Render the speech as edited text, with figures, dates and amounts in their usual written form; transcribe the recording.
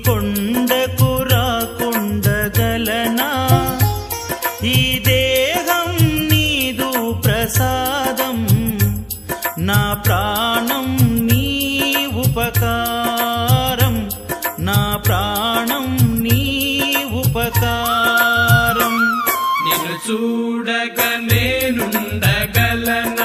కొండకు రాకుండగలనా? ఈ దేహం నీదు ప్రసాదం, నా ప్రాణం నీ ఉపకారం, నా ప్రాణం నీ ఉపకారం. నిన్ను చూడగ నేనుండగలను,